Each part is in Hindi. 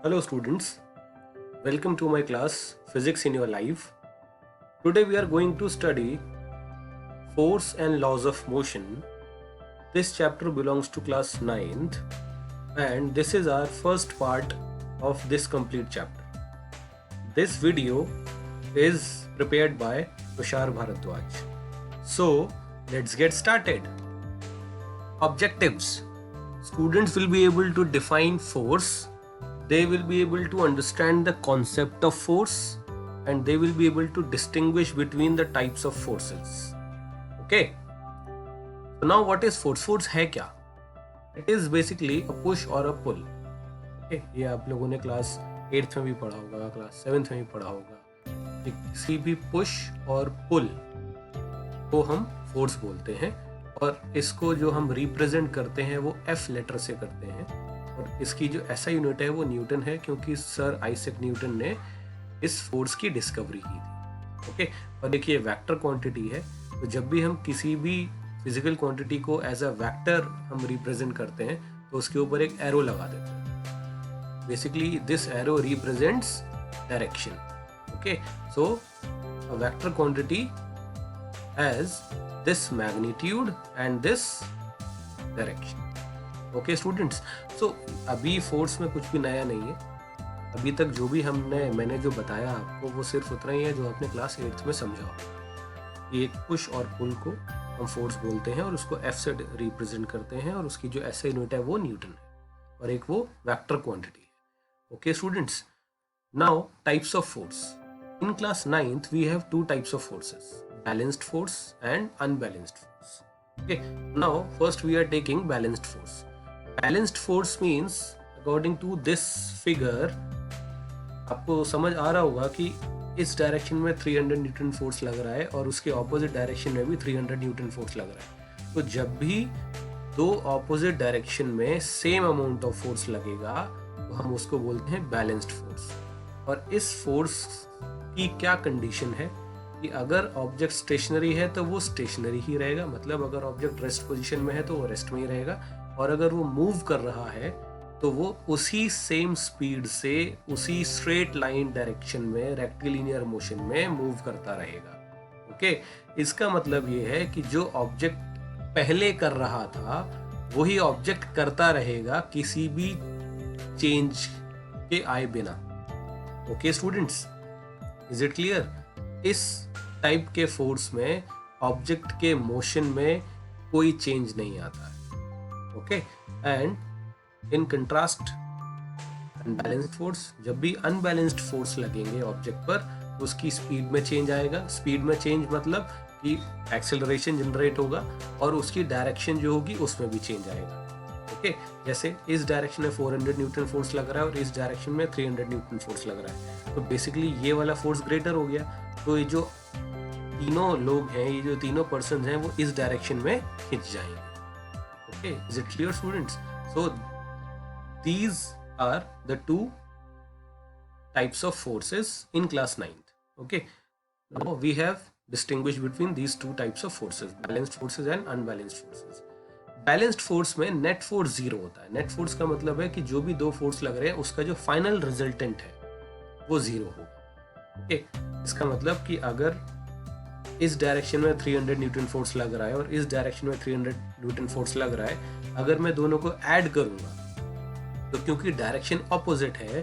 Hello students, welcome to my class Physics in Your Life. Today we are going to study Force and Laws of Motion. This chapter belongs to class 9th and this is our first part of this complete chapter. This video is prepared by Tushar Bharadwaj. So let's get started. Objectives. Students will be able to define force. They will be able to understand the concept of force and they will be able to distinguish between the types of forces. Okay. So now what is force? Force है क्या? It is basically a push or a pull. Okay. ये आप लोगों ने क्लास 8th में भी पढ़ा होगा, क्लास 7th में भी पढ़ा होगा. किसी भी पुश और पुल को हम फोर्स बोलते हैं और इसको जो हम रिप्रेजेंट करते हैं वो F लेटर से करते हैं और इसकी जो ऐसा यूनिट है वो न्यूटन है क्योंकि सर आइजैक न्यूटन ने इस फोर्स की डिस्कवरी की थी. ओके. और देखिए वेक्टर क्वांटिटी है तो जब भी हम किसी भी फिजिकल क्वांटिटी को एज अ वेक्टर हम रिप्रेजेंट करते हैं तो उसके ऊपर एक एरो लगा देते हैं. Basically this arrow represents direction. Okay. So a vector quantity has this magnitude and this direction. Okay students, so अभी फोर्स में कुछ भी नया नहीं है. अभी तक जो भी मैंने जो बताया आपको वो सिर्फ उतना ही है जो आपने क्लास 8th में समझा होगा. एक पुश और पुल को हम फोर्स बोलते हैं और उसको F से रिप्रेजेंट करते हैं और उसकी जो ऐसा यूनिट है वो न्यूटन है और एक वो वेक्टर क्वांटिटी है. Okay students, now types of force. In class 9th, we have two types of forces, balanced force and unbalanced force. Okay, now first we are taking balanced force. Balanced force means, according to this figure, आपको समझ आ रहा होगा कि इस डायरेक्शन में 300 न्यूटन फोर्स लग रहा है और उसके ऑपोजिट डायरेक्शन में भी 300 न्यूटन फोर्स लग रहा है. तो जब भी दो ऑपोजिट डायरेक्शन में सेम अमाउंट ऑफ फोर्स लगेगा तो हम उसको बोलते हैं बैलेंस्ड फोर्स. और इस फोर्स की क्या कंडीशन है कि अगर ऑब्जेक्ट स्टेशनरी है तो वो स्टेशनरी ही रहेगा, मतलब अगर ऑब्जेक्ट रेस्ट पोजीशन में है तो वो रेस्ट में ही रहेगा और अगर वो मूव कर रहा है तो वो उसी सेम स्पीड से उसी स्ट्रेट लाइन डायरेक्शन में रेक्टिलिनियर मोशन में मूव करता रहेगा. ओके. इसका मतलब ये है कि जो ऑब्जेक्ट पहले कर रहा था वही ऑब्जेक्ट करता रहेगा किसी भी चेंज के आए बिना. Okay students, is it clear? इस टाइप के फोर्स में ऑब्जेक्ट के मोशन में कोई चेंज नहीं आता है. Okay. And in contrast unbalanced force, जब भी अनबैलेंस्ड फोर्स लगेंगे ऑब्जेक्ट पर उसकी स्पीड में चेंज आएगा. स्पीड में चेंज मतलब कि एक्सेलरेशन जनरेट होगा और उसकी डायरेक्शन जो होगी उसमें भी चेंज आएगा. ओके. जैसे इस डायरेक्शन में 400 न्यूटन फोर्स लग रहा है और इस डायरेक्शन में 300 न्यूटन फोर्स लग रहा है तो बेसिकली ये वाला फोर्स ग्रेटर हो गया. तो ये जो तीनों लोग हैं, ये जो तीनों पर्सन हैं वो इस डायरेक्शन में खिंच जाएंगे. Okay. Is it clear students? So these are the two types of forces in class 9th. Okay. Now we have distinguished between these two types of forces, balanced forces and unbalanced forces. Balanced force में नेट फोर्स 0 होता है. नेट फोर्स का मतलब है कि जो भी दो फोर्स लग रहे हैं उसका जो फाइनल रिजल्टेंट है वो 0 होगा. ओके. इसका मतलब कि अगर इस डायरेक्शन में 300 न्यूटन फोर्स लग रहा है और इस डायरेक्शन में 300 न्यूटन फोर्स लग रहा है, अगर मैं दोनों को ऐड करूंगा तो क्योंकि डायरेक्शन ऑपोजिट है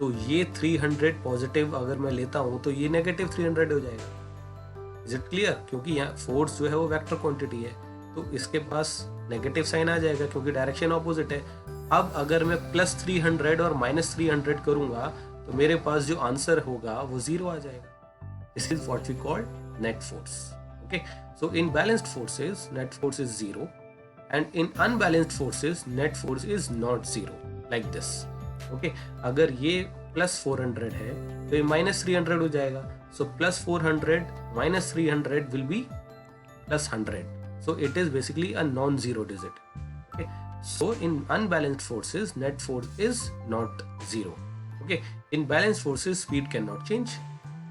तो ये 300 पॉजिटिव अगर मैं लेता हूं तो ये नेगेटिव 300 हो जाएगा. Is it clear? क्योंकि यहाँ फोर्स जो है वो वेक्टर क्वांटिटी है तो इसके पास नेगेटिव साइन आ जाएगा क्योंकि डायरेक्शन ऑपोजिट है. अब अगर मैं प्लस 300 और माइनस 300 करूंगा तो मेरे पास जो आंसर होगा वो 0 आ जाएगा. This is what we call net force. Okay. So in balanced forces net force is 0 and in unbalanced forces net force is not 0 like this. Okay. अगर ये प्लस 400 है तो ये माइनस 300 हो जाएगा. So plus 400 minus 300 will be plus 100. So it is basically a non-zero digit. Okay. So in unbalanced forces, net force is not 0. Okay. In balanced forces, speed cannot change.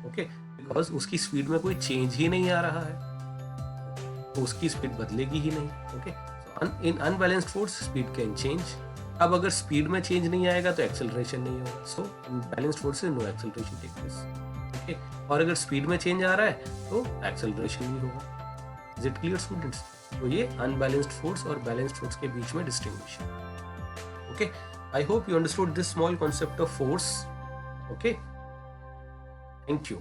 Okay. Because उसकी स्पीड में कोई चेंज ही नहीं आ रहा है तो उसकी स्पीड बदलेगी ही नहीं. Okay. So in unbalanced force, speed can change. अब अगर स्पीड में चेंज नहीं आएगा तो एक्सेलरेशन नहीं होगा. So in balanced forces no acceleration take place. Okay, और अगर स्पीड में चेंज आ रहा है तो एक्सेलरेशन नहीं होगा. Is it clear students? तो ये अनबैलेंस्ड फोर्स और बैलेंस्ड फोर्स के बीच में distinction. Okay, I hope you understood this small concept of force. Okay, thank you.